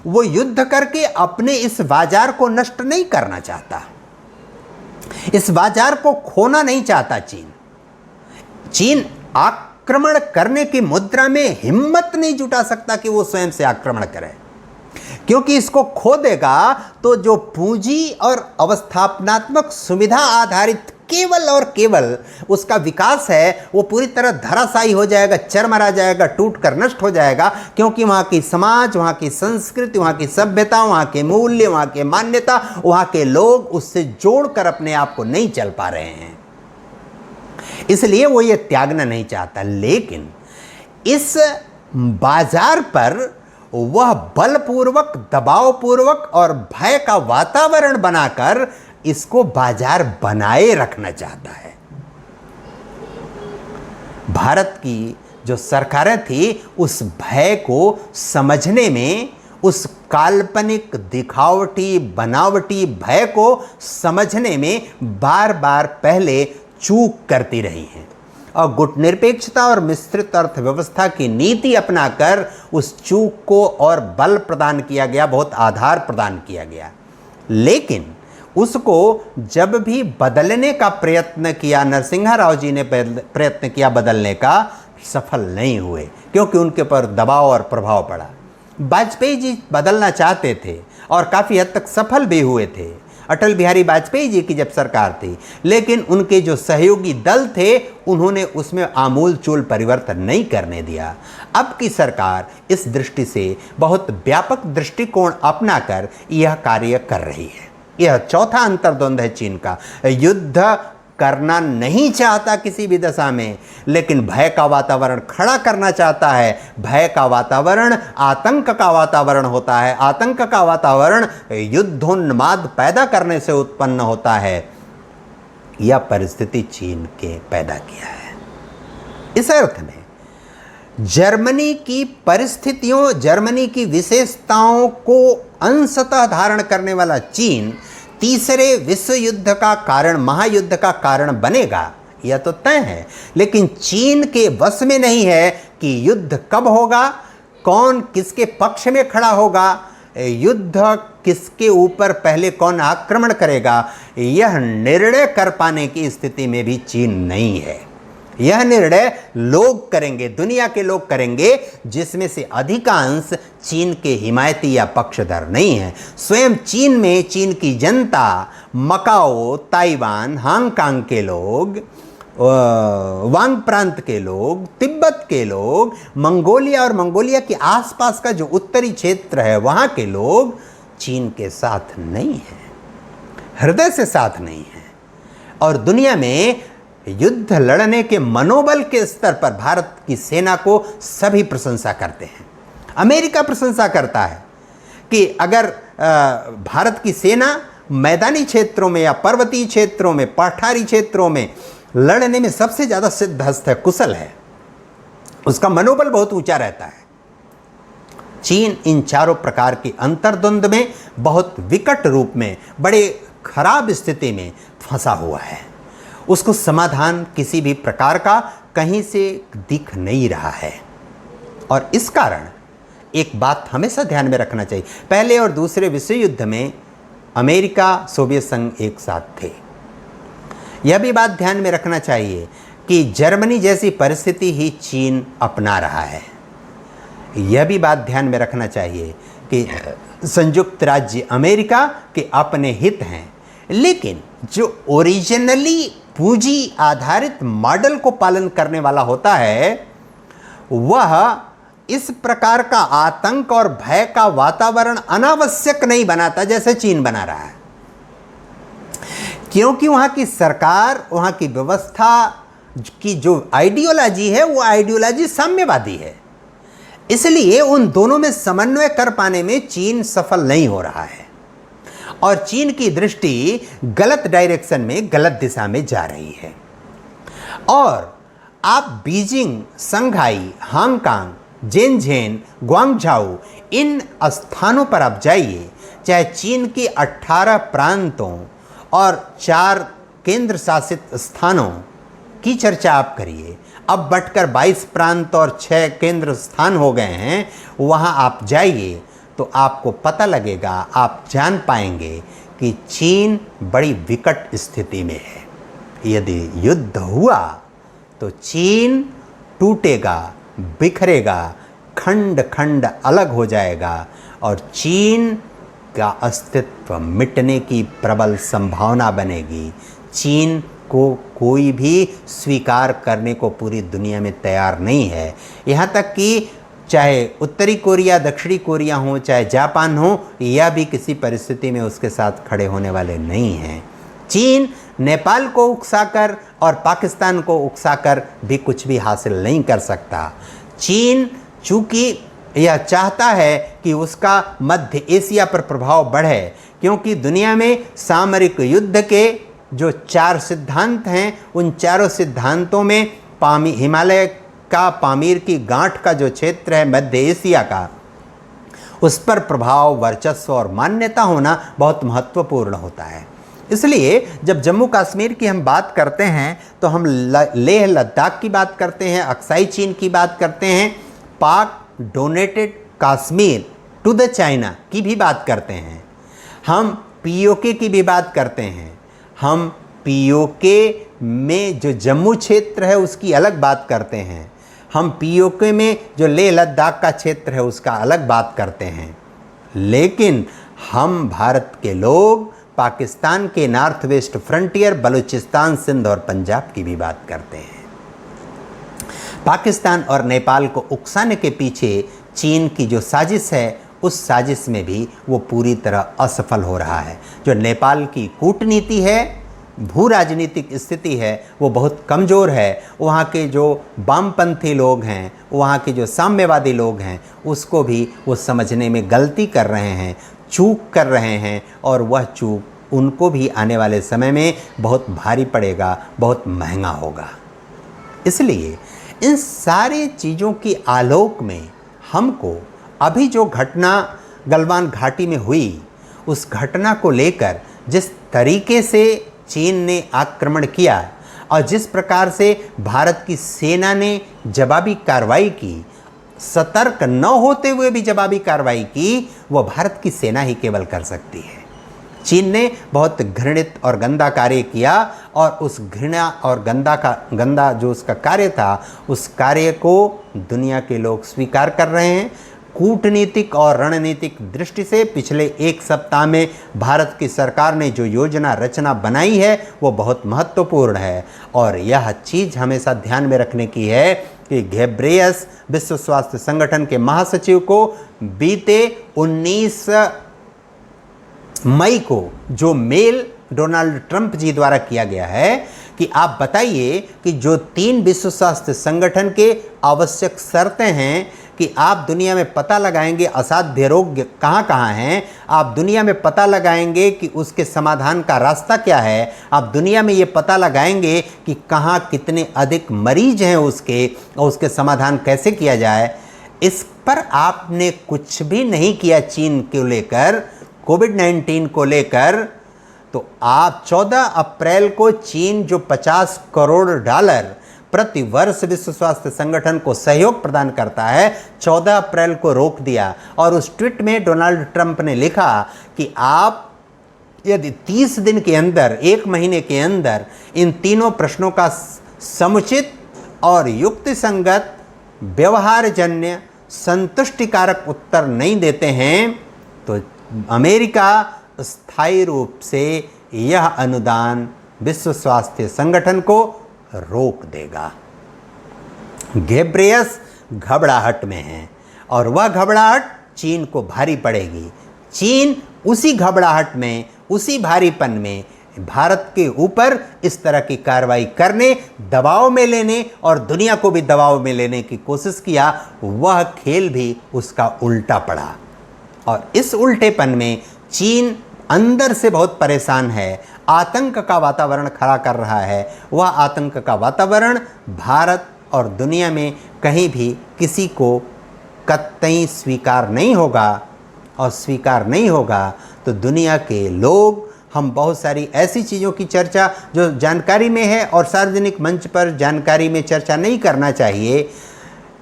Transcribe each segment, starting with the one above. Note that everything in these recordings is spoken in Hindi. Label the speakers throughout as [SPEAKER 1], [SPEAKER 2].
[SPEAKER 1] वो युद्ध करके अपने इस बाजार को नष्ट नहीं करना चाहता, इस बाजार को खोना नहीं चाहता। चीन आक्रमण करने की मुद्रा में हिम्मत नहीं जुटा सकता कि वो स्वयं से आक्रमण करे, क्योंकि इसको खो देगा तो जो पूंजी और अवस्थापनात्मक सुविधा आधारित केवल और केवल उसका विकास है वो पूरी तरह धराशायी हो जाएगा, चरमरा जाएगा, टूटकर नष्ट हो जाएगा। क्योंकि वहाँ की समाज, वहाँ की संस्कृति, वहाँ की सभ्यता, वहाँ के मूल्य, वहाँ के मान्यता, वहाँ के लोग उससे जोड़कर अपने आप को नहीं चल पा रहे हैं, इसलिए वो ये त्यागना नहीं चाहता। लेकिन इस बाजार पर वह बलपूर्वक, दबावपूर्वक और भय का वातावरण बनाकर इसको बाजार बनाए रखना चाहता है। भारत की जो सरकारें थी उस भय को समझने में, उस काल्पनिक, दिखावटी, बनावटी भय को समझने में बार बार पहले चूक करती रही हैं और गुटनिरपेक्षता और मिश्रित अर्थव्यवस्था की नीति अपनाकर उस चूक को और बल प्रदान किया गया, बहुत आधार प्रदान किया गया। लेकिन उसको जब भी बदलने का प्रयत्न किया, नरसिम्हा राव जी ने प्रयत्न किया बदलने का, सफल नहीं हुए, क्योंकि उनके ऊपर दबाव और प्रभाव पड़ा। वाजपेयी जी बदलना चाहते थे और काफ़ी हद तक सफल भी हुए थे, अटल बिहारी वाजपेयी जी की जब सरकार थी, लेकिन उनके जो सहयोगी दल थे उन्होंने उसमें आमूल चूल परिवर्तन नहीं करने दिया। अब की सरकार इस दृष्टि से बहुत व्यापक दृष्टिकोण अपनाकर यह कार्य कर रही है। यह चौथा अंतर्द्वंद है चीन का। युद्ध करना नहीं चाहता किसी भी दशा में, लेकिन भय का वातावरण खड़ा करना चाहता है। भय का वातावरण आतंक का वातावरण होता है, आतंक का वातावरण युद्धोन्माद पैदा करने से उत्पन्न होता है। यह परिस्थिति चीन के पैदा किया है। इस अर्थ में जर्मनी की परिस्थितियों, जर्मनी की विशेषताओं को अंशतः धारण करने वाला चीन तीसरे विश्व युद्ध का कारण, महायुद्ध का कारण बनेगा, यह तो तय है। लेकिन चीन के वश में नहीं है कि युद्ध कब होगा, कौन किसके पक्ष में खड़ा होगा, युद्ध किसके ऊपर पहले कौन आक्रमण करेगा, यह निर्णय कर पाने की स्थिति में भी चीन नहीं है। यह निर्णय लोग करेंगे, दुनिया के लोग करेंगे, जिसमें से अधिकांश चीन के हिमायती या पक्षधर नहीं है। स्वयं चीन में चीन की जनता, मकाओ, ताइवान, हांगकांग के लोग, वांग प्रांत के लोग, तिब्बत के लोग, मंगोलिया और मंगोलिया के आसपास का जो उत्तरी क्षेत्र है वहाँ के लोग चीन के साथ नहीं हैं, हृदय से साथ नहीं हैं। और दुनिया में युद्ध लड़ने के मनोबल के स्तर पर भारत की सेना को सभी प्रशंसा करते हैं। अमेरिका प्रशंसा करता है कि अगर भारत की सेना मैदानी क्षेत्रों में या पर्वतीय क्षेत्रों में, पठारी क्षेत्रों में लड़ने में सबसे ज़्यादा सिद्धहस्त है, कुशल है, उसका मनोबल बहुत ऊंचा रहता है। चीन इन चारों प्रकार की अंतर्द्वंद में बहुत विकट रूप में, बड़े खराब स्थिति में फंसा हुआ है। उसको समाधान किसी भी प्रकार का कहीं से दिख नहीं रहा है। और इस कारण एक बात हमेशा ध्यान में रखना चाहिए, पहले और दूसरे विश्व युद्ध में अमेरिका, सोवियत संघ एक साथ थे। यह भी बात ध्यान में रखना चाहिए कि जर्मनी जैसी परिस्थिति ही चीन अपना रहा है। यह भी बात ध्यान में रखना चाहिए कि संयुक्त राज्य अमेरिका के अपने हित हैं, लेकिन जो ओरिजिनली पूंजी आधारित मॉडल को पालन करने वाला होता है वह इस प्रकार का आतंक और भय का वातावरण अनावश्यक नहीं बनाता जैसे चीन बना रहा है। क्योंकि वहाँ की सरकार, वहाँ की व्यवस्था की जो आइडियोलॉजी है वो आइडियोलॉजी साम्यवादी है। इसलिए उन दोनों में समन्वय कर पाने में चीन सफल नहीं हो रहा है और चीन की दृष्टि गलत डायरेक्शन में, गलत दिशा में जा रही है। और आप बीजिंग, संघाई, हांगकांग, जेनझेन, ग्वांगझाऊ, इन स्थानों पर आप जाइए, चाहे चीन के 18 प्रांतों और 4 केंद्र शासित स्थानों की चर्चा आप करिए। अब बढ़कर 22 प्रांत और 6 केंद्र स्थान हो गए हैं। वहाँ आप जाइए तो तो आपको पता लगेगा, आप जान पाएंगे कि चीन बड़ी विकट स्थिति में है। यदि युद्ध हुआ तो चीन टूटेगा, बिखरेगा, खंड खंड अलग हो जाएगा और चीन का अस्तित्व मिटने की प्रबल संभावना बनेगी। चीन को कोई भी स्वीकार करने को पूरी दुनिया में तैयार नहीं है। यहाँ तक कि चाहे उत्तरी कोरिया, दक्षिणी कोरिया हो, चाहे जापान हो, यह भी किसी परिस्थिति में उसके साथ खड़े होने वाले नहीं हैं। चीन नेपाल को उकसाकर और पाकिस्तान को उकसाकर भी कुछ भी हासिल नहीं कर सकता। चीन चूँकि यह चाहता है कि उसका मध्य एशिया पर प्रभाव बढ़े, क्योंकि दुनिया में सामरिक युद्ध के जो 4 सिद्धांत हैं, उन चारों सिद्धांतों में हिमालय का पामीर की गांठ का जो क्षेत्र है मध्य एशिया का, उस पर प्रभाव, वर्चस्व और मान्यता होना बहुत महत्वपूर्ण होता है। इसलिए जब जम्मू कश्मीर की हम बात करते हैं तो हम लेह लद्दाख की बात करते हैं, अक्साई चीन की बात करते हैं, Pak donated Kashmir to the China की भी बात करते हैं, हम पीओके की भी बात करते हैं, हम पीओके में जो जम्मू क्षेत्र है उसकी अलग बात करते हैं, हम पीओके में जो लेह लद्दाख का क्षेत्र है उसका अलग बात करते हैं। लेकिन हम भारत के लोग पाकिस्तान के north west frontier, Baluchistan, Sindh और पंजाब की भी बात करते हैं। पाकिस्तान और नेपाल को उकसाने के पीछे चीन की जो साजिश है, उस साजिश में भी वो पूरी तरह असफल हो रहा है। जो नेपाल की कूटनीति है, भू राजनीतिक स्थिति है, वो बहुत कमज़ोर है। वहाँ के जो वामपंथी लोग हैं, वहाँ के जो साम्यवादी लोग हैं, उसको भी वो समझने में गलती कर रहे हैं, चूक कर रहे हैं, और वह चूक उनको भी आने वाले समय में बहुत भारी पड़ेगा, बहुत महंगा होगा। इसलिए इन सारी चीज़ों की आलोक में हमको अभी जो घटना गलवान घाटी में हुई, उस घटना को लेकर जिस तरीके से चीन ने आक्रमण किया और जिस प्रकार से भारत की सेना ने जवाबी कार्रवाई की, सतर्क न होते हुए भी जवाबी कार्रवाई की, वह भारत की सेना ही केवल कर सकती है। चीन ने बहुत घृणित और गंदा कार्य किया और उस घृणा और गंदा जो उसका कार्य था, उस कार्य को दुनिया के लोग स्वीकार कर रहे हैं। कूटनीतिक और रणनीतिक दृष्टि से पिछले 1 सप्ताह में भारत की सरकार ने जो योजना रचना बनाई है वो बहुत महत्वपूर्ण है। और यह चीज़ हमेशा ध्यान में रखने की है कि घेब्रेयस विश्व स्वास्थ्य संगठन के महासचिव को बीते 19 मई को जो मेल डोनाल्ड ट्रंप जी द्वारा किया गया है कि आप बताइए कि जो 3 विश्व स्वास्थ्य संगठन के आवश्यक शर्तें हैं कि आप दुनिया में पता लगाएंगे असाध्य रोग कहाँ कहाँ हैं, आप दुनिया में पता लगाएंगे कि उसके समाधान का रास्ता क्या है, आप दुनिया में ये पता लगाएंगे कि कहाँ कितने अधिक मरीज हैं उसके, और उसके समाधान कैसे किया जाए, इस पर आपने कुछ भी नहीं किया चीन को लेकर, कोविड-19 को लेकर। तो आप 14 अप्रैल को चीन जो $50 करोड़ प्रति वर्ष विश्व स्वास्थ्य संगठन को सहयोग प्रदान करता है, 14 अप्रैल को रोक दिया। और उस ट्वीट में डोनाल्ड ट्रंप ने लिखा कि आप यदि 30 दिन के अंदर, 1 महीने के अंदर इन तीनों प्रश्नों का समुचित और युक्तिसंगत, व्यवहारजन्य, संतुष्टिकारक उत्तर नहीं देते हैं तो अमेरिका स्थायी रूप से यह अनुदान विश्व स्वास्थ्य संगठन को रोक देगा। घेब्रेयस घबराहट में है और वह घबराहट चीन को भारी पड़ेगी। चीन उसी घबराहट में, उसी भारीपन में भारत के ऊपर इस तरह की कार्रवाई करने, दबाव में लेने और दुनिया को भी दबाव में लेने की कोशिश किया। वह खेल भी उसका उल्टा पड़ा और इस उल्टेपन में चीन अंदर से बहुत परेशान है, आतंक का वातावरण खड़ा कर रहा है। वह आतंक का वातावरण भारत और दुनिया में कहीं भी किसी को कतई स्वीकार नहीं होगा, और स्वीकार नहीं होगा तो दुनिया के लोग, हम बहुत सारी ऐसी चीज़ों की चर्चा जो जानकारी में है और सार्वजनिक मंच पर जानकारी में चर्चा नहीं करना चाहिए,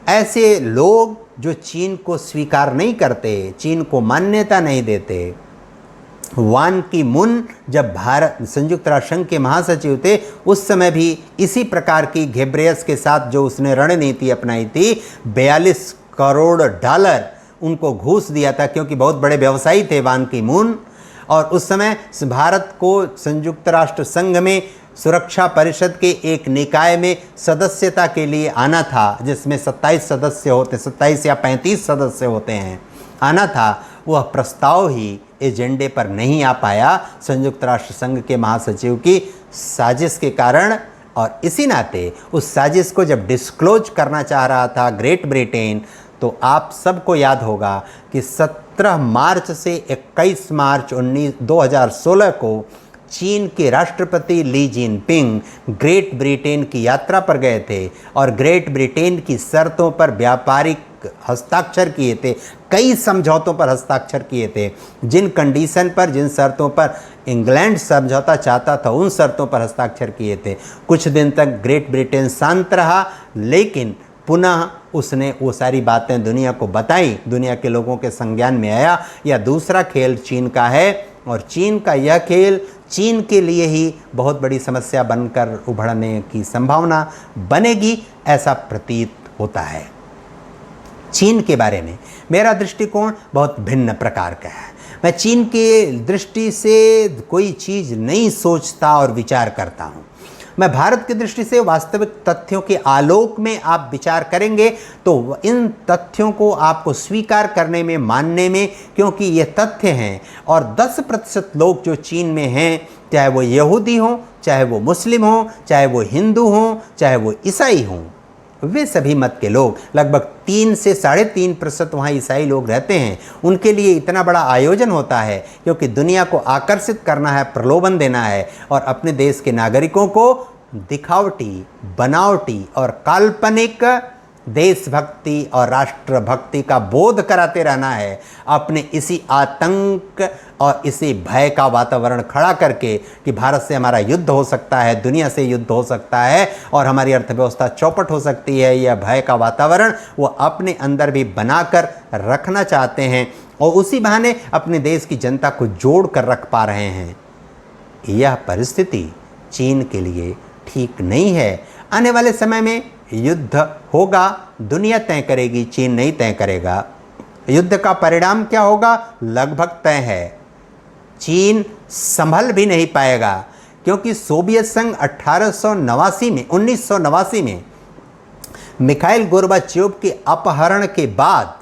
[SPEAKER 1] ऐसे लोग जो चीन को स्वीकार नहीं करते, चीन को मान्यता नहीं देते। वान की मुन जब भारत संयुक्त राष्ट्र संघ के महासचिव थे, उस समय भी इसी प्रकार की घेब्रेयस के साथ जो उसने रणनीति अपनाई थी, 42 करोड़ डॉलर उनको घूस दिया था, क्योंकि बहुत बड़े व्यवसायी थे वान की मून। और उस समय भारत को संयुक्त राष्ट्र संघ में सुरक्षा परिषद के एक निकाय में सदस्यता के लिए आना था, जिसमें 27 सदस्य होते, 27 या 35 सदस्य होते हैं, आना था। वह प्रस्ताव ही एजेंडे पर नहीं आ पाया संयुक्त राष्ट्र संघ के महासचिव की साजिश के कारण। और इसी नाते उस साजिश को जब डिस्क्लोज करना चाह रहा था ग्रेट ब्रिटेन, तो आप सबको याद होगा कि 17 मार्च से 21 मार्च 2016 को चीन के राष्ट्रपति ली जिनपिंग ग्रेट ब्रिटेन की यात्रा पर गए थे और ग्रेट ब्रिटेन की शर्तों पर व्यापारिक हस्ताक्षर किए थे, कई समझौतों पर हस्ताक्षर किए थे। जिन कंडीशन पर, जिन शर्तों पर इंग्लैंड समझौता चाहता था, उन शर्तों पर हस्ताक्षर किए थे। कुछ दिन तक ग्रेट ब्रिटेन शांत रहा, लेकिन पुनः उसने वो सारी बातें दुनिया को बताई, दुनिया के लोगों के संज्ञान में आया। यह दूसरा खेल चीन का है और चीन का यह खेल चीन के लिए ही बहुत बड़ी समस्या बनकर उभरने की संभावना बनेगी, ऐसा प्रतीत होता है। चीन के बारे में मेरा दृष्टिकोण बहुत भिन्न प्रकार का है। मैं चीन के दृष्टि से कोई चीज़ नहीं सोचता और विचार करता हूँ। मैं भारत की दृष्टि से वास्तविक तथ्यों के आलोक में आप विचार करेंगे तो इन तथ्यों को आपको स्वीकार करने में, मानने में, क्योंकि ये तथ्य हैं। और 10% लोग जो चीन में हैं, चाहे वो यहूदी हों, चाहे वो मुस्लिम हों, चाहे वो हिंदू हों, चाहे वो ईसाई हों, वे सभी मत के लोग, लगभग 3 से 3.5% वहाँ ईसाई लोग रहते हैं। उनके लिए इतना बड़ा आयोजन होता है क्योंकि दुनिया को आकर्षित करना है, प्रलोभन देना है और अपने देश के नागरिकों को दिखावटी, बनावटी और काल्पनिक देशभक्ति और राष्ट्रभक्ति का बोध कराते रहना है, अपने इसी आतंक और इसी भय का वातावरण खड़ा करके कि भारत से हमारा युद्ध हो सकता है, दुनिया से युद्ध हो सकता है और हमारी अर्थव्यवस्था चौपट हो सकती है। यह भय का वातावरण वो अपने अंदर भी बनाकर रखना चाहते हैं और उसी बहाने अपने देश की जनता को जोड़ कर रख पा रहे हैं। यह परिस्थिति चीन के लिए ठीक नहीं है। आने वाले समय में युद्ध होगा, दुनिया तय करेगी, चीन नहीं तय करेगा। युद्ध का परिणाम क्या होगा लगभग तय है। चीन संभल भी नहीं पाएगा क्योंकि सोवियत संघ 1989 में मिखाइल गोर्बाचेव के अपहरण के बाद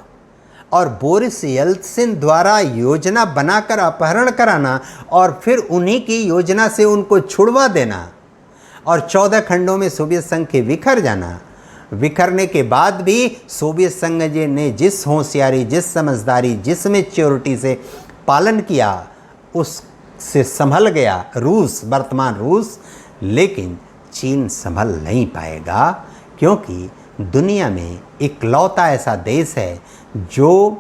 [SPEAKER 1] और बोरिस येल्त्सिन द्वारा योजना बनाकर अपहरण कराना और फिर उन्हीं की योजना से उनको छुड़वा देना और 14 खंडों में सोवियत संघ के बिखर जाना, बिखरने के बाद भी सोवियत संघ ने जिस होशियारी, जिस समझदारी, जिस मैच्योरिटी से पालन किया, उससे संभल गया रूस, वर्तमान रूस। लेकिन चीन संभल नहीं पाएगा क्योंकि दुनिया में इकलौता ऐसा देश है जो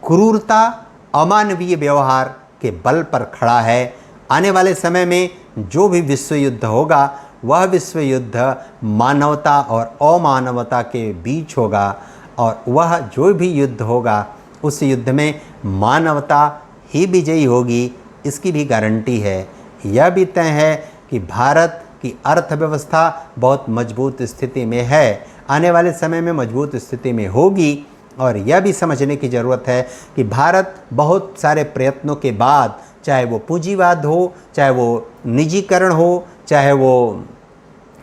[SPEAKER 1] क्रूरता, अमानवीय व्यवहार के बल पर खड़ा है। आने वाले समय में जो भी विश्व युद्ध होगा वह विश्व युद्ध मानवता और अमानवता के बीच होगा और वह जो भी युद्ध होगा उस युद्ध में मानवता ही विजयी होगी, इसकी भी गारंटी है। यह भी तय है कि भारत की अर्थव्यवस्था बहुत मजबूत स्थिति में है, आने वाले समय में मजबूत स्थिति में होगी। और यह भी समझने की ज़रूरत है कि भारत बहुत सारे प्रयत्नों के बाद, चाहे वो पूंजीवाद हो, चाहे वो निजीकरण हो, चाहे वो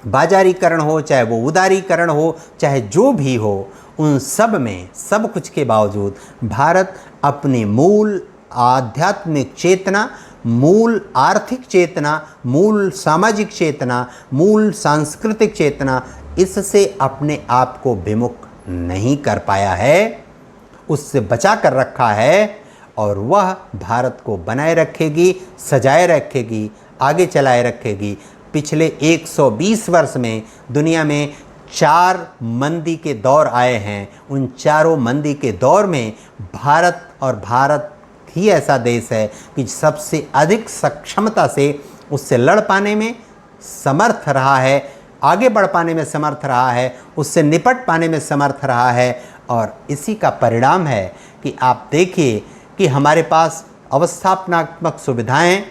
[SPEAKER 1] बाजारीकरण हो, चाहे वो उदारीकरण हो, चाहे जो भी हो, उन सब में, सब कुछ के बावजूद भारत अपनी मूल आध्यात्मिक चेतना, मूल आर्थिक चेतना, मूल सामाजिक चेतना, मूल सांस्कृतिक चेतना, इससे अपने आप को विमुख नहीं कर पाया है, उससे बचा कर रखा है और वह भारत को बनाए रखेगी, सजाए रखेगी, आगे चलाए रखेगी। पिछले 120 वर्ष में दुनिया में 4 मंदी के दौर आए हैं। उन चारों मंदी के दौर में भारत ही ऐसा देश है कि सबसे अधिक सक्षमता से उससे लड़ पाने में समर्थ रहा है, आगे बढ़ पाने में समर्थ रहा है, उससे निपट पाने में समर्थ रहा है और इसी का परिणाम है कि आप देखिए कि हमारे पास अवस्थापनात्मक सुविधाएं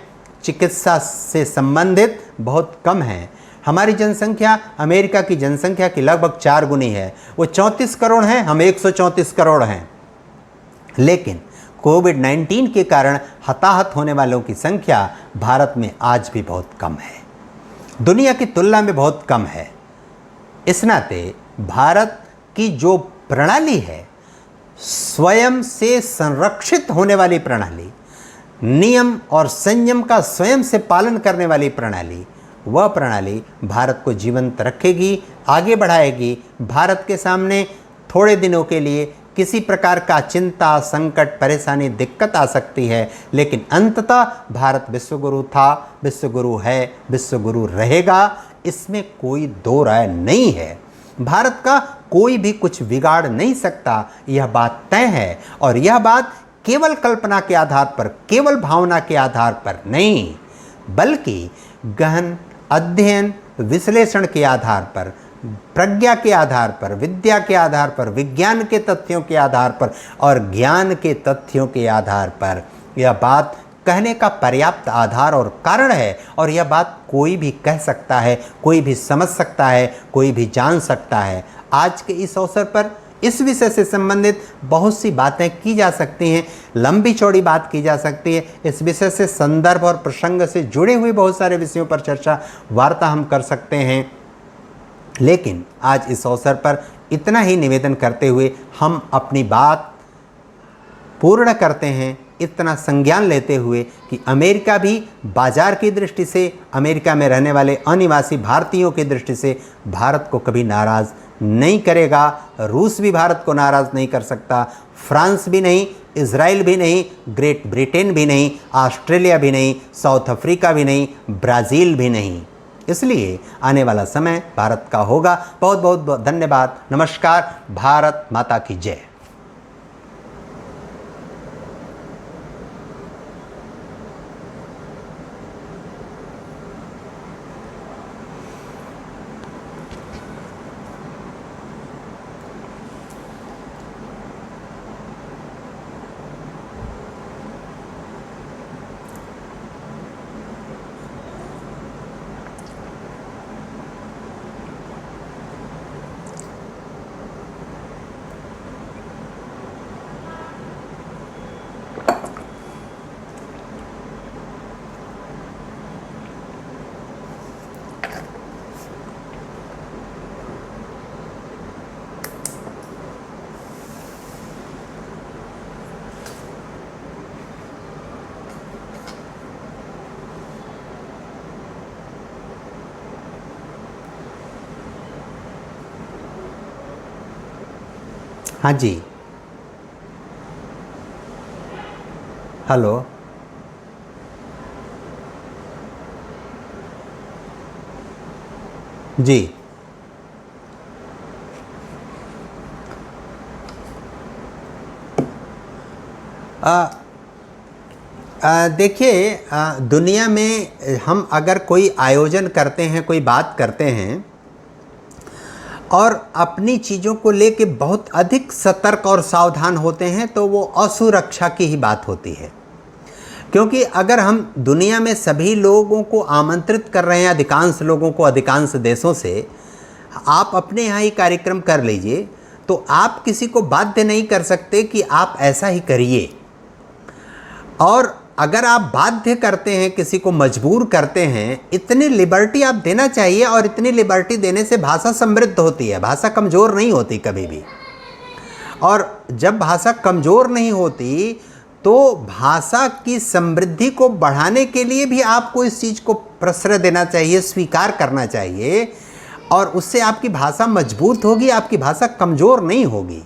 [SPEAKER 1] चिकित्सा से संबंधित बहुत कम हैं। हमारी जनसंख्या अमेरिका की जनसंख्या की लगभग 4 गुनी है। वो 34 करोड़ हैं, हम 134 करोड़ हैं। लेकिन कोविड-19 के कारण हताहत होने वालों की संख्या भारत में आज भी बहुत कम है, दुनिया की तुलना में बहुत कम है। इस नाते भारत की जो प्रणाली है, स्वयं से संरक्षित होने वाली प्रणाली, नियम और संयम का स्वयं से पालन करने वाली प्रणाली, वह प्रणाली भारत को जीवंत रखेगी, आगे बढ़ाएगी। भारत के सामने थोड़े दिनों के लिए किसी प्रकार का चिंता, संकट, परेशानी, दिक्कत आ सकती है, लेकिन अंततः भारत विश्वगुरु था, विश्वगुरु है, विश्वगुरु रहेगा, इसमें कोई दो राय नहीं है। भारत का कोई भी कुछ बिगाड़ नहीं सकता, यह बात तय है। और यह बात केवल कल्पना के आधार पर, केवल भावना के आधार पर नहीं, बल्कि गहन अध्ययन, विश्लेषण के आधार पर, प्रज्ञा के आधार पर, विद्या के आधार पर, विज्ञान के तथ्यों के आधार पर और ज्ञान के तथ्यों के आधार पर यह बात कहने का पर्याप्त आधार और कारण है। और यह बात कोई भी कह सकता है, कोई भी समझ सकता है, कोई भी जान सकता है। आज के इस अवसर पर इस विषय से संबंधित बहुत सी बातें की जा सकती हैं, लंबी चौड़ी बात की जा सकती है। इस विषय से संदर्भ और प्रसंग से जुड़े हुए बहुत सारे विषयों पर चर्चा वार्ता हम कर सकते हैं, लेकिन आज इस अवसर पर इतना ही निवेदन करते हुए हम अपनी बात पूर्ण करते हैं, इतना संज्ञान लेते हुए कि अमेरिका भी बाजार की दृष्टि से, अमेरिका में रहने वाले अनिवासी भारतीयों की दृष्टि से भारत को कभी नाराज़ नहीं करेगा। रूस भी भारत को नाराज़ नहीं कर सकता, फ्रांस भी नहीं, इजराइल भी नहीं, ग्रेट ब्रिटेन भी नहीं, ऑस्ट्रेलिया भी नहीं, साउथ अफ्रीका भी नहीं, ब्राज़ील भी नहीं। इसलिए आने वाला समय भारत का होगा। बहुत बहुत धन्यवाद। नमस्कार। भारत माता की जय। हाँ जी, हेलो। जी, देखिए, दुनिया में हम अगर कोई आयोजन करते हैं, कोई बात करते हैं और अपनी चीज़ों को लेके बहुत अधिक सतर्क और सावधान होते हैं, तो वो असुरक्षा की ही बात होती है। क्योंकि अगर हम दुनिया में सभी लोगों को आमंत्रित कर रहे हैं, अधिकांश लोगों को अधिकांश देशों से, आप अपने यहाँ ही कार्यक्रम कर लीजिए, तो आप किसी को बाध्य नहीं कर सकते कि आप ऐसा ही करिए। और अगर आप बाध्य करते हैं, किसी को मजबूर करते हैं, इतनी लिबर्टी आप देना चाहिए। और इतनी लिबर्टी देने से भाषा समृद्ध होती है, भाषा कमज़ोर नहीं होती कभी भी। और जब भाषा कमज़ोर नहीं होती तो भाषा की समृद्धि को बढ़ाने के लिए भी आपको इस चीज़ को प्रश्रय देना चाहिए, स्वीकार करना चाहिए, और उससे आपकी भाषा मजबूत होगी, आपकी भाषा कमज़ोर नहीं होगी।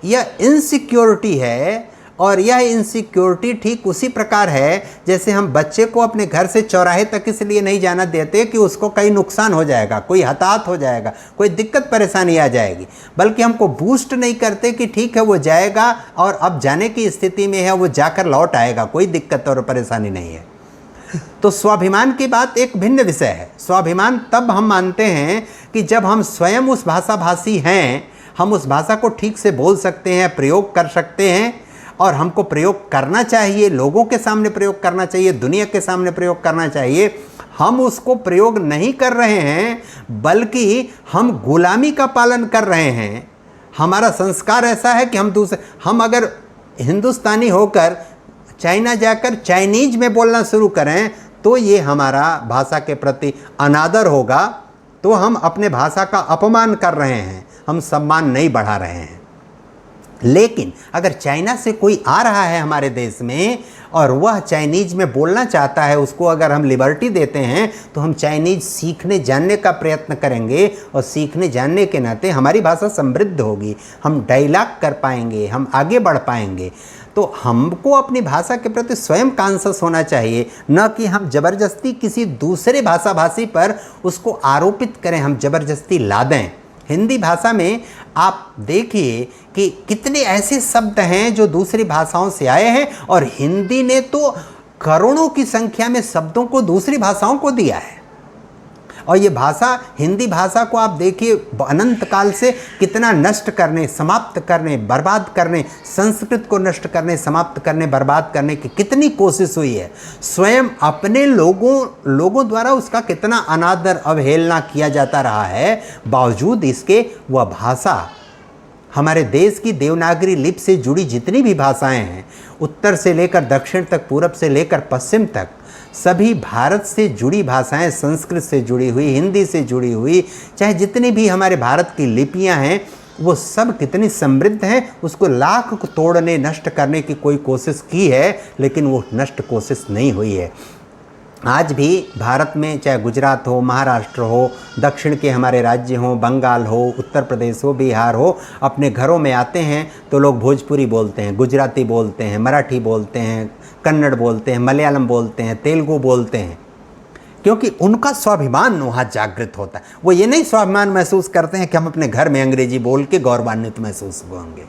[SPEAKER 1] यह इनसिक्योरिटी है। और यह इनसिक्योरिटी ठीक उसी प्रकार है जैसे हम बच्चे को अपने घर से चौराहे तक इसलिए नहीं जाना देते कि उसको कहीं नुकसान हो जाएगा, कोई हताहत हो जाएगा, कोई दिक्कत परेशानी आ जाएगी, बल्कि हमको बूस्ट नहीं करते कि ठीक है वो जाएगा और अब जाने की स्थिति में है, वो जाकर लौट आएगा, कोई दिक्कत और परेशानी नहीं है। तो स्वाभिमान की बात एक भिन्न विषय है। स्वाभिमान तब हम मानते हैं कि जब हम स्वयं उस भाषाभाषी हैं हम उस भाषा को ठीक से बोल सकते हैं, प्रयोग कर सकते हैं, और हमको प्रयोग करना चाहिए, लोगों के सामने प्रयोग करना चाहिए, दुनिया के सामने प्रयोग करना चाहिए। हम उसको प्रयोग नहीं कर रहे हैं, बल्कि हम गुलामी का पालन कर रहे हैं। हमारा संस्कार ऐसा है कि हम अगर हिंदुस्तानी होकर चाइना जाकर चाइनीज में बोलना शुरू करें तो ये हमारा भाषा के प्रति अनादर होगा, तो हम अपने भाषा का अपमान कर रहे हैं, हम सम्मान नहीं बढ़ा रहे हैं। लेकिन अगर चाइना से कोई आ रहा है हमारे देश में और वह चाइनीज में बोलना चाहता है, उसको अगर हम लिबर्टी देते हैं तो हम चाइनीज सीखने जानने का प्रयत्न करेंगे, और सीखने जानने के नाते हमारी भाषा समृद्ध होगी, हम डायलॉग कर पाएंगे, हम आगे बढ़ पाएंगे। तो हमको अपनी भाषा के प्रति स्वयं कॉन्शियस होना चाहिए, न कि हम ज़बरदस्ती किसी दूसरे भाषाभाषी पर उसको आरोपित करें, हम ज़बरदस्ती ला दें। हिंदी भाषा में आप देखिए कि कितने ऐसे शब्द हैं जो दूसरी भाषाओं से आए हैं, और हिंदी ने तो करोड़ों की संख्या में शब्दों को दूसरी भाषाओं को दिया है। और ये भाषा, हिंदी भाषा को आप देखिए अनंत काल से कितना नष्ट करने, समाप्त करने, बर्बाद करने, संस्कृत को नष्ट करने, समाप्त करने, बर्बाद करने की कितनी कोशिश हुई है। स्वयं अपने लोगों द्वारा उसका कितना अनादर, अवहेलना किया जाता रहा है। बावजूद इसके वह भाषा हमारे देश की देवनागरी लिपि से जुड़ी जितनी भी भाषाएं हैं, उत्तर से लेकर दक्षिण तक, पूरब से लेकर पश्चिम तक, सभी भारत से जुड़ी भाषाएं, संस्कृत से जुड़ी हुई, हिंदी से जुड़ी हुई, चाहे जितनी भी हमारे भारत की लिपियां हैं, वो सब कितनी समृद्ध हैं। उसको लाख को तोड़ने, नष्ट करने की कोई कोशिश की है, लेकिन वो नष्ट कोशिश नहीं हुई है। आज भी भारत में चाहे गुजरात हो, महाराष्ट्र हो, दक्षिण के हमारे राज्य हों, बंगाल हो, उत्तर प्रदेश हो, बिहार हो, अपने घरों में आते हैं तो लोग भोजपुरी बोलते हैं, गुजराती बोलते हैं, मराठी बोलते हैं, कन्नड़ बोलते हैं, मलयालम बोलते हैं, तेलुगु बोलते हैं, क्योंकि उनका स्वाभिमान वहाँ जागृत होता है। वो ये नहीं स्वाभिमान महसूस करते हैं कि हम अपने घर में अंग्रेजी बोल के गौरवान्वित महसूस होंगे,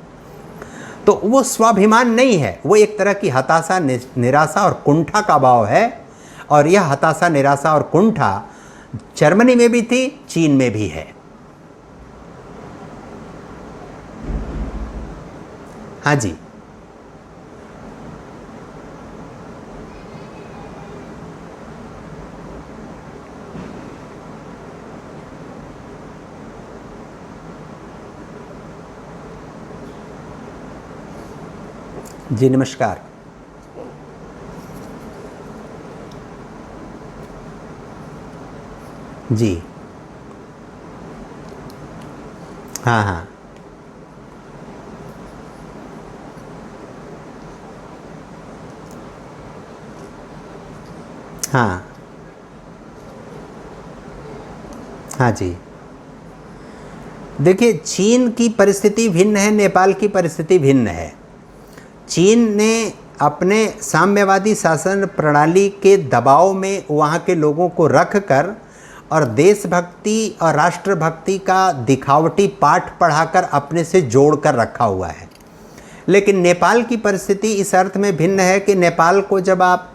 [SPEAKER 1] तो वो स्वाभिमान नहीं है, वो एक तरह की हताशा, निराशा और कुंठा का भाव है। और यह हताशा, निराशा और कुंठा जर्मनी में भी थी, चीन में भी है। हाँ जी, जी नमस्कार। जी हाँ हाँ हाँ हाँ जी। देखिए, चीन की परिस्थिति भिन्न है, नेपाल की परिस्थिति भिन्न है। चीन ने अपने साम्यवादी शासन प्रणाली के दबाव में वहाँ के लोगों को रख कर और देशभक्ति और राष्ट्रभक्ति का दिखावटी पाठ पढ़ाकर अपने से जोड़ कर रखा हुआ है। लेकिन नेपाल की परिस्थिति इस अर्थ में भिन्न है कि नेपाल को जब आप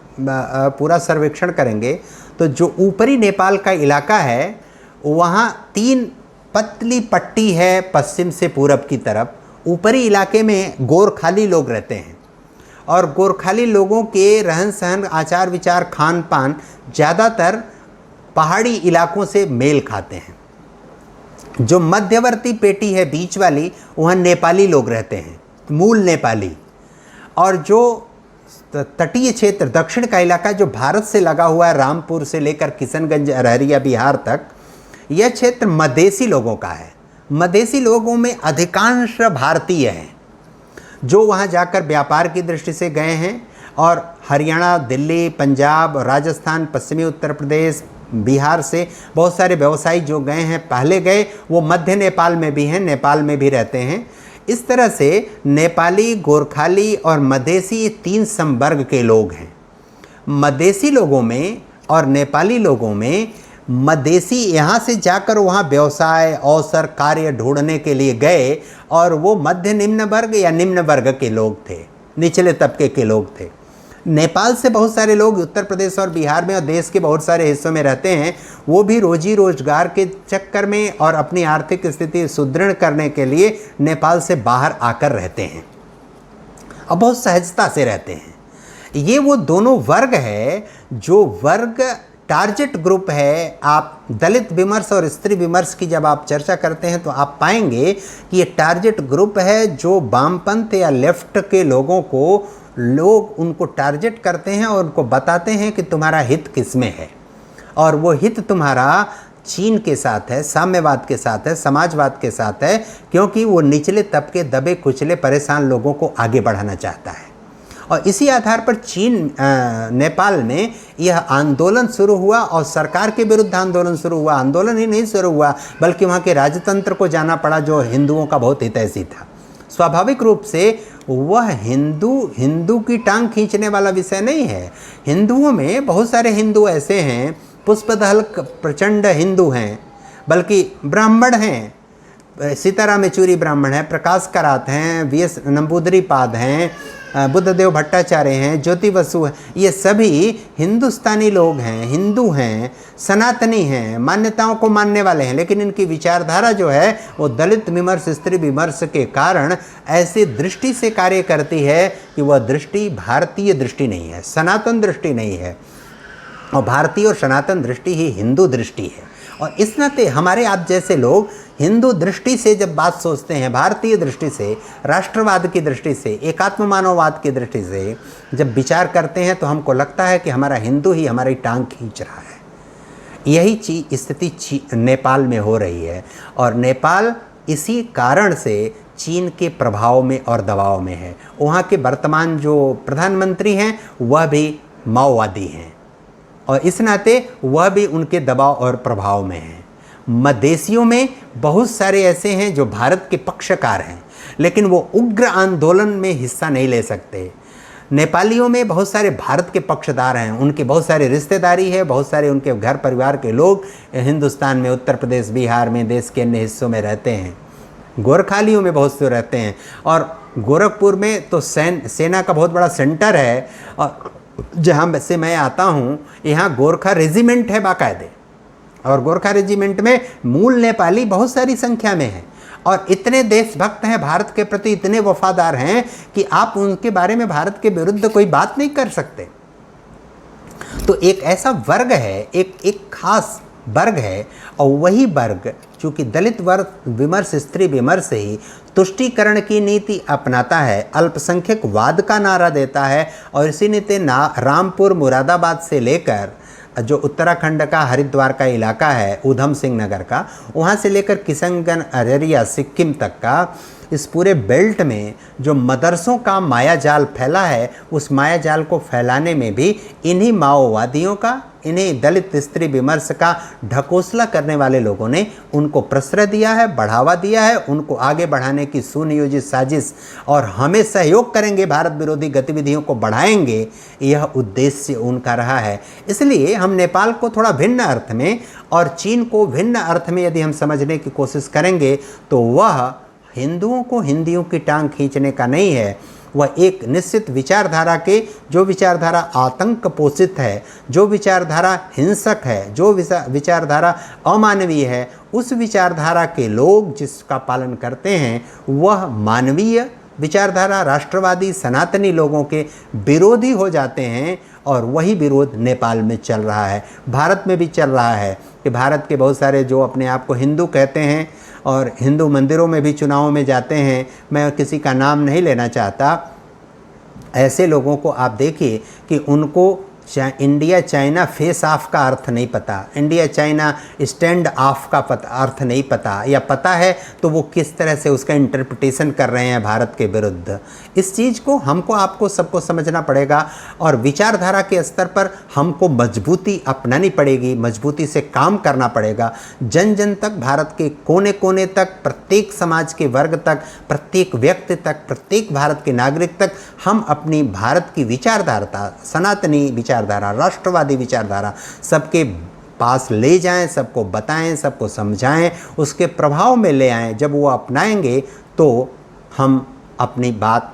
[SPEAKER 1] पूरा सर्वेक्षण करेंगे तो जो ऊपरी नेपाल का इलाका है वहाँ 3 पतली पट्टी है पश्चिम से पूरब की तरफ। ऊपरी इलाके में गोरखाली लोग रहते हैं और गोरखाली लोगों के रहन सहन, आचार विचार, खान पान ज़्यादातर पहाड़ी इलाकों से मेल खाते हैं। जो मध्यवर्ती पेटी है, बीच वाली, वहाँ नेपाली लोग रहते हैं, मूल नेपाली। और जो तटीय क्षेत्र, दक्षिण का इलाका जो भारत से लगा हुआ है, रामपुर से लेकर किशनगंज, अररिया, बिहार तक, यह क्षेत्र मधेसी लोगों का है। मधेसी लोगों में अधिकांश भारतीय हैं जो वहाँ जाकर व्यापार की दृष्टि से गए हैं। और हरियाणा, दिल्ली, पंजाब, राजस्थान, पश्चिमी उत्तर प्रदेश, बिहार से बहुत सारे व्यवसायी जो गए हैं, पहले गए, वो मध्य नेपाल में भी हैं, नेपाल में भी रहते हैं। इस तरह से नेपाली, गोरखाली और मधेसी 3 संवर्ग के लोग हैं। मधेसी लोगों में और नेपाली लोगों में, मधेसी यहाँ से जाकर वहाँ व्यवसाय, अवसर, कार्य ढूंढने के लिए गए और वो मध्य निम्न वर्ग या निम्न वर्ग के लोग थे, निचले तबके के लोग थे। नेपाल से बहुत सारे लोग उत्तर प्रदेश और बिहार में और देश के बहुत सारे हिस्सों में रहते हैं, वो भी रोजी रोजगार के चक्कर में और अपनी आर्थिक स्थिति सुदृढ़ करने के लिए नेपाल से बाहर आकर रहते हैं और बहुत सहजता से रहते हैं। ये वो दोनों वर्ग है जो वर्ग टारगेट ग्रुप है। आप दलित विमर्श और स्त्री विमर्श की जब आप चर्चा करते हैं तो आप पाएंगे कि ये टारगेट ग्रुप है जो वामपंथ या लेफ्ट के लोगों को लोग उनको टारगेट करते हैं और उनको बताते हैं कि तुम्हारा हित किस में है, और वो हित तुम्हारा चीन के साथ है, साम्यवाद के साथ है, समाजवाद के साथ है, क्योंकि वो निचले तबके, दबे कुचले परेशान लोगों को आगे बढ़ाना चाहता है। और इसी आधार पर चीन नेपाल में यह आंदोलन शुरू हुआ और सरकार के विरुद्ध आंदोलन शुरू हुआ। आंदोलन ही नहीं शुरू हुआ बल्कि वहाँ के राजतंत्र को जाना पड़ा जो हिंदुओं का बहुत हितैषी था। स्वाभाविक रूप से वह हिंदू की टांग खींचने वाला विषय नहीं है। हिंदुओं में बहुत सारे हिंदू ऐसे हैं, पुष्पदहल प्रचंड हिंदू हैं, बल्कि ब्राह्मण हैं, सीताराम येचुरी ब्राह्मण हैं, प्रकाश करात हैं, वी.एस. नंबूदरीपाद हैं, बुद्धदेव भट्टाचार्य हैं, ज्योति बसु हैं। ये सभी हिंदुस्तानी लोग हैं, हिंदू हैं, सनातनी हैं, मान्यताओं को मानने वाले हैं, लेकिन इनकी विचारधारा जो है वो दलित विमर्श, स्त्री विमर्श के कारण ऐसी दृष्टि से कार्य करती है कि वह दृष्टि भारतीय दृष्टि नहीं है, सनातन दृष्टि नहीं है। और भारतीय और सनातन दृष्टि ही हिंदू दृष्टि है। और इस नाते हमारे आप जैसे लोग हिंदू दृष्टि से जब बात सोचते हैं, भारतीय दृष्टि से, राष्ट्रवाद की दृष्टि से, एकात्म मानववाद की दृष्टि से जब विचार करते हैं तो हमको लगता है कि हमारा हिंदू ही हमारी टांग खींच रहा है। यही स्थिति नेपाल में हो रही है और नेपाल इसी कारण से चीन के प्रभाव में और दबाव में है। वहाँ के वर्तमान जो प्रधानमंत्री हैं वह भी माओवादी हैं और इस नाते वह भी उनके दबाव और प्रभाव में है। मदेशियों में बहुत सारे ऐसे हैं जो भारत के पक्षकार हैं, लेकिन वो उग्र आंदोलन में हिस्सा नहीं ले सकते। नेपालियों में बहुत सारे भारत के पक्षदार हैं, उनके बहुत सारे रिश्तेदारी है, बहुत सारे उनके घर परिवार के लोग हिंदुस्तान में, उत्तर प्रदेश, बिहार में, देश के अन्य हिस्सों में रहते हैं। गोरखालियों में बहुत से रहते हैं और गोरखपुर में तो सेना का बहुत बड़ा सेंटर है और जहाँ से मैं आता हूँ यहाँ गोरखा रेजिमेंट है बाकायदे, और गोरखा रेजिमेंट में मूल नेपाली बहुत सारी संख्या में है और इतने देशभक्त हैं, भारत के प्रति इतने वफादार हैं कि आप उनके बारे में भारत के विरुद्ध कोई बात नहीं कर सकते। तो एक ऐसा वर्ग है, एक खास वर्ग है और वही वर्ग चूँकि दलित वर्ग विमर्श, स्त्री विमर्श से ही तुष्टीकरण की नीति अपनाता है, अल्पसंख्यक वाद का नारा देता है और इसी नीति रामपुर मुरादाबाद से लेकर जो उत्तराखंड का हरिद्वार का इलाका है, ऊधम सिंह नगर का, वहाँ से लेकर किशनगंज, अररिया, सिक्किम तक का, इस पूरे बेल्ट में जो मदरसों का मायाजाल फैला है, उस मायाजाल को फैलाने में भी इन्हीं माओवादियों का, इन्हीं दलित स्त्री विमर्श का ढकोसला करने वाले लोगों ने उनको प्रश्रय दिया है, बढ़ावा दिया है, उनको आगे बढ़ाने की सुनियोजित साजिश और हमें सहयोग करेंगे, भारत विरोधी गतिविधियों को बढ़ाएंगे, यह उद्देश्य उनका रहा है। इसलिए हम नेपाल को थोड़ा भिन्न अर्थ में और चीन को भिन्न अर्थ में यदि हम समझने की कोशिश करेंगे तो वह हिंदुओं को हिंदियों की टांग खींचने का नहीं है, वह एक निश्चित विचारधारा के, जो विचारधारा आतंक पोषित है, जो विचारधारा हिंसक है, जो विचारधारा अमानवीय है, उस विचारधारा के लोग जिसका पालन करते हैं वह मानवीय विचारधारा, राष्ट्रवादी, सनातनी लोगों के विरोधी हो जाते हैं। और वही विरोध नेपाल में चल रहा है, भारत में भी चल रहा है कि भारत के बहुत सारे जो अपने आप को हिंदू कहते हैं और हिंदू मंदिरों में भी चुनावों में जाते हैं, मैं किसी का नाम नहीं लेना चाहता, ऐसे लोगों को आप देखिए कि उनको इंडिया चाइना फेस ऑफ का अर्थ नहीं पता, इंडिया चाइना स्टैंड ऑफ का अर्थ नहीं पता, या पता है तो वो किस तरह से उसका इंटरप्रिटेशन कर रहे हैं भारत के विरुद्ध। इस चीज़ को हमको, आपको, सबको समझना पड़ेगा और विचारधारा के स्तर पर हमको मजबूती अपनानी पड़ेगी, मजबूती से काम करना पड़ेगा। जन जन तक, भारत के कोने कोने तक, प्रत्येक समाज के वर्ग तक, प्रत्येक व्यक्ति तक, प्रत्येक भारत के नागरिक तक हम अपनी भारत की विचारधारा, सनातनी विचारधारा, राष्ट्रवादी विचारधारा सबके पास ले जाएं, सबको बताएं, सबको समझाएं, उसके प्रभाव में ले आएं। जब वो अपनाएंगे तो हम अपनी बात